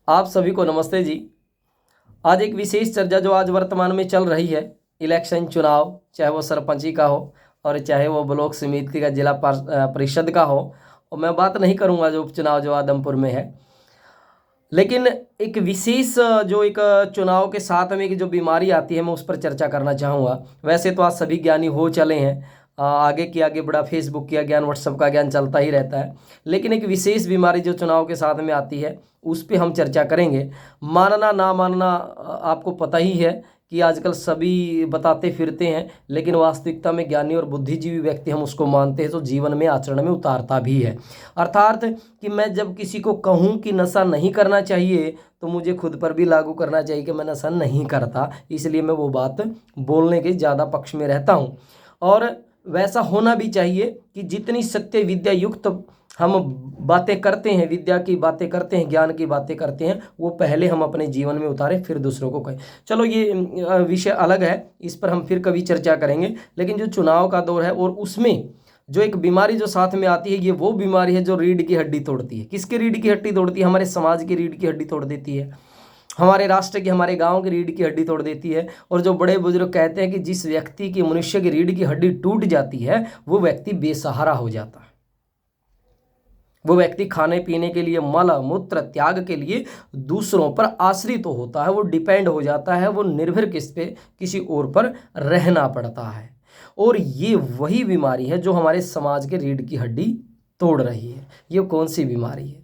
आप सभी को नमस्ते जी। आज एक विशेष चर्चा जो आज वर्तमान में चल रही है, इलेक्शन चुनाव, चाहे वो सरपंची का हो और चाहे वो ब्लॉक समिति का जिला परिषद का हो। और मैं बात नहीं करूंगा जो उपचुनाव जो आदमपुर में है, लेकिन एक विशेष जो एक चुनाव के साथ में एक जो बीमारी आती है मैं उस पर चर्चा करना चाहूँगा। वैसे तो आज सभी ज्ञानी हो चले हैं, आगे की आगे बड़ा फेसबुक का ज्ञान, व्हाट्सएप का ज्ञान चलता ही रहता है, लेकिन एक विशेष बीमारी जो चुनाव के साथ में आती है उस पर हम चर्चा करेंगे। मानना ना मानना आपको पता ही है कि आजकल सभी बताते फिरते हैं, लेकिन वास्तविकता में ज्ञानी और बुद्धिजीवी व्यक्ति हम उसको मानते हैं तो जीवन में आचरण में उतारता भी है। अर्थात कि मैं जब किसी को कहूँ कि नशा नहीं करना चाहिए तो मुझे खुद पर भी लागू करना चाहिए कि मैं नशा नहीं करता, इसलिए मैं वो बात बोलने के ज़्यादा पक्ष में रहता हूँ। और वैसा होना भी चाहिए कि जितनी सत्य विद्या युक्त हम बातें करते हैं, विद्या की बातें करते हैं, ज्ञान की बातें करते हैं, वो पहले हम अपने जीवन में उतारें फिर दूसरों को कहें। चलो ये विषय अलग है, इस पर हम फिर कभी चर्चा करेंगे। लेकिन जो चुनाव का दौर है और उसमें जो एक बीमारी जो साथ में आती है, ये वो बीमारी है जो रीढ़ की हड्डी तोड़ती है। किसकी रीढ़ की हड्डी तोड़ती है? हमारे समाज की रीढ़ की हड्डी तोड़ देती है, हमारे राष्ट्र की, हमारे गांव की रीढ़ की हड्डी तोड़ देती है। और जो बड़े बुजुर्ग कहते हैं कि जिस व्यक्ति की, मनुष्य की रीढ़ की हड्डी टूट जाती है वो व्यक्ति बेसहारा हो जाता है। वो व्यक्ति खाने पीने के लिए, मल मूत्र त्याग के लिए दूसरों पर आश्रित तो होता है, वो डिपेंड हो जाता है, वो निर्भर किस पे, किसी और पर रहना पड़ता है। और ये वही बीमारी है जो हमारे समाज के रीढ़ की हड्डी तोड़ रही है। ये कौन सी बीमारी है?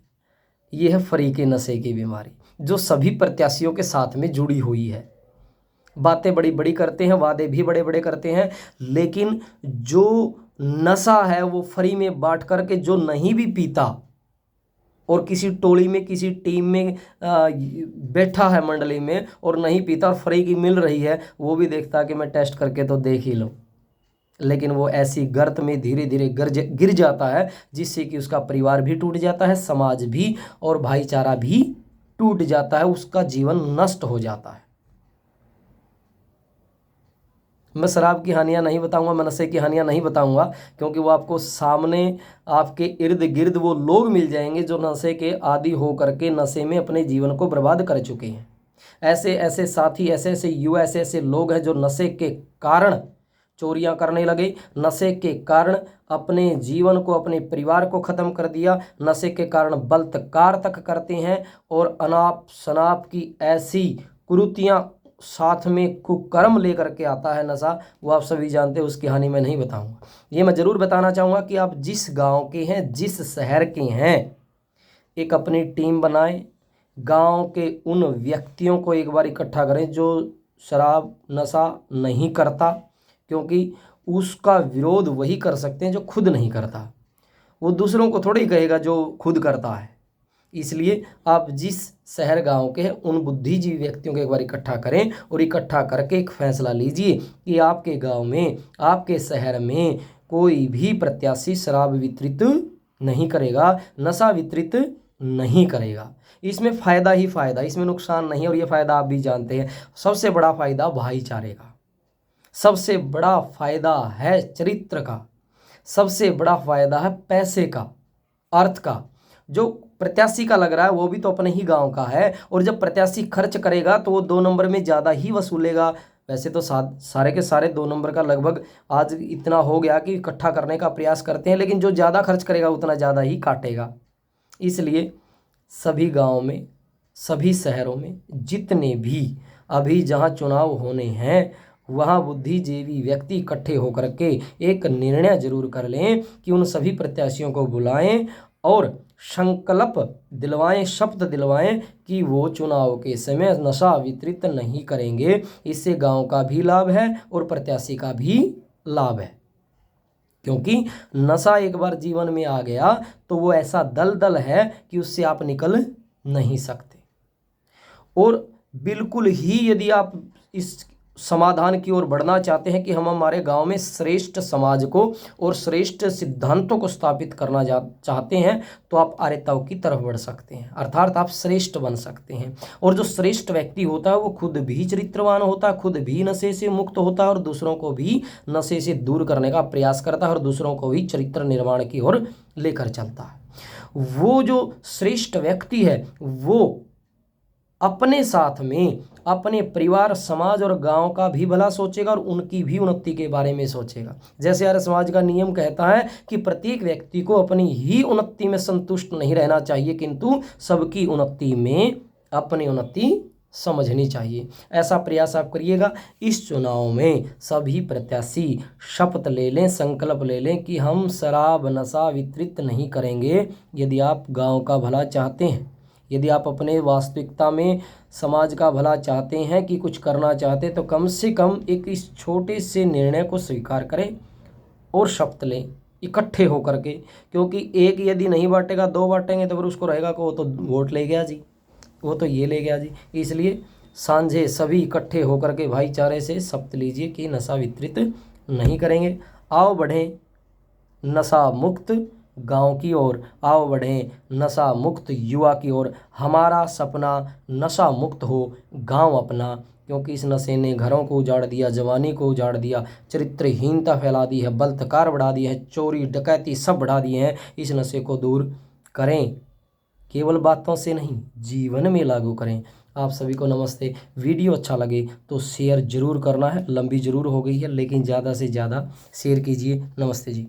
ये है फरीके नशे की बीमारी, जो सभी प्रत्याशियों के साथ में जुड़ी हुई है। बातें बड़ी बड़ी करते हैं, वादे भी बड़े बड़े करते हैं, लेकिन जो नशा है वो फ्री में बांट करके जो नहीं भी पीता और किसी टोली में, किसी टीम में बैठा है मंडली में और नहीं पीता और फ्री की मिल रही है, वो भी देखता कि मैं टेस्ट करके तो देख ही लूँ, लेकिन वो ऐसी गर्त में धीरे धीरे गिर जाता है जिससे कि उसका परिवार भी टूट जाता है, समाज भी और भाईचारा भी टूट जाता है, उसका जीवन नष्ट हो जाता है। मैं शराब की हानियाँ नहीं बताऊंगा, मैं नशे की हानियाँ नहीं बताऊंगा, क्योंकि वो आपको सामने, आपके इर्द गिर्द वो लोग मिल जाएंगे जो नशे के आदी हो करके नशे में अपने जीवन को बर्बाद कर चुके हैं। ऐसे ऐसे साथी, ऐसे ऐसे युवा, ऐसे ऐसे लोग हैं जो नशे के कारण चोरियां करने लगे, नशे के कारण अपने जीवन को, अपने परिवार को ख़त्म कर दिया, नशे के कारण बलात्कार तक करते हैं और अनाप शनाप की ऐसी कुरीतियां साथ में कुकर्म लेकर के आता है नशा, वो आप सभी जानते हैं। उसकी हानि मैं नहीं बताऊंगा। ये मैं ज़रूर बताना चाहूँगा कि आप जिस गांव के हैं, जिस शहर के हैं, एक अपनी टीम बनाएं, गांव के उन व्यक्तियों को एक बार इकट्ठा करें जो शराब नशा नहीं करता, क्योंकि उसका विरोध वही कर सकते हैं जो खुद नहीं करता। वो दूसरों को थोड़ी कहेगा जो खुद करता है। इसलिए आप जिस शहर गांव के हैं उन बुद्धिजीवी व्यक्तियों को एक बार इकट्ठा करें और इकट्ठा करके एक फैसला लीजिए कि आपके गांव में, आपके शहर में कोई भी प्रत्याशी शराब वितरित नहीं करेगा, नशा वितरित नहीं करेगा। इसमें फ़ायदा ही फ़ायदा, इसमें नुकसान नहीं। और ये फ़ायदा आप भी जानते हैं, सबसे बड़ा फ़ायदा भाईचारे का, सबसे बड़ा फ़ायदा है चरित्र का, सबसे बड़ा फ़ायदा है पैसे का, अर्थ का। जो प्रत्याशी का लग रहा है वो भी तो अपने ही गांव का है, और जब प्रत्याशी खर्च करेगा तो वो 2 नंबर में ज़्यादा ही वसूलेगा। वैसे तो सारे के सारे 2 नंबर का लगभग आज इतना हो गया कि इकट्ठा करने का प्रयास करते हैं, लेकिन जो ज़्यादा खर्च करेगा उतना ज़्यादा ही काटेगा। इसलिए सभी गाँव में, सभी शहरों में जितने भी अभी जहाँ चुनाव होने हैं वहाँ बुद्धिजीवी व्यक्ति इकट्ठे होकर के एक निर्णय जरूर कर लें कि उन सभी प्रत्याशियों को बुलाएं और संकल्प दिलवाएं, शपथ दिलवाएं कि वो चुनाव के समय नशा वितरित नहीं करेंगे। इससे गांव का भी लाभ है और प्रत्याशी का भी लाभ है, क्योंकि नशा एक बार जीवन में आ गया तो वो ऐसा दलदल है कि उससे आप निकल नहीं सकते। और बिल्कुल ही यदि आप इस समाधान की ओर बढ़ना चाहते हैं कि हम हमारे गांव में श्रेष्ठ समाज को और श्रेष्ठ सिद्धांतों को स्थापित करना चाहते हैं, तो आप आर्यताओं की तरफ बढ़ सकते हैं, अर्थात आप श्रेष्ठ बन सकते हैं। और जो श्रेष्ठ व्यक्ति होता है वो खुद भी चरित्रवान होता है, खुद भी नशे से मुक्त होता है और दूसरों को भी नशे से दूर करने का प्रयास करता है और दूसरों को भी चरित्र निर्माण की ओर लेकर चलता है। वो जो श्रेष्ठ व्यक्ति है वो अपने साथ में अपने परिवार, समाज और गांव का भी भला सोचेगा और उनकी भी उन्नति के बारे में सोचेगा। जैसे आर्य समाज का नियम कहता है कि प्रत्येक व्यक्ति को अपनी ही उन्नति में संतुष्ट नहीं रहना चाहिए, किंतु सबकी उन्नति में अपनी उन्नति समझनी चाहिए। ऐसा प्रयास आप करिएगा। इस चुनाव में सभी प्रत्याशी शपथ ले लें, संकल्प ले लें कि हम शराब नशा वितरित नहीं करेंगे। यदि आप गांव का भला चाहते हैं, यदि आप अपने वास्तविकता में समाज का भला चाहते हैं, कि कुछ करना चाहते हैं, तो कम से कम एक इस छोटे से निर्णय को स्वीकार करें और शपथ लें इकट्ठे होकर के। क्योंकि एक यदि नहीं बांटेगा, दो बांटेंगे तो फिर उसको रहेगा कि वो तो वोट ले गया जी, वो तो ये ले गया जी। इसलिए सांझे सभी इकट्ठे होकर के भाईचारे से शपथ लीजिए कि नशा वितरित नहीं करेंगे। आओ बढ़ें नशा मुक्त गांव की ओर, आओ बढ़ें नशा मुक्त युवा की ओर। हमारा सपना नशा मुक्त हो गांव अपना, क्योंकि इस नशे ने घरों को उजाड़ दिया, जवानी को उजाड़ दिया, चरित्रहीनता फैला दी है, बलात्कार बढ़ा दिए हैं, चोरी डकैती सब बढ़ा दिए हैं। इस नशे को दूर करें, केवल बातों से नहीं, जीवन में लागू करें। आप सभी को नमस्ते। वीडियो अच्छा लगे तो शेयर जरूर करना है, लंबी जरूर हो गई है लेकिन ज़्यादा से ज़्यादा शेयर कीजिए। नमस्ते जी।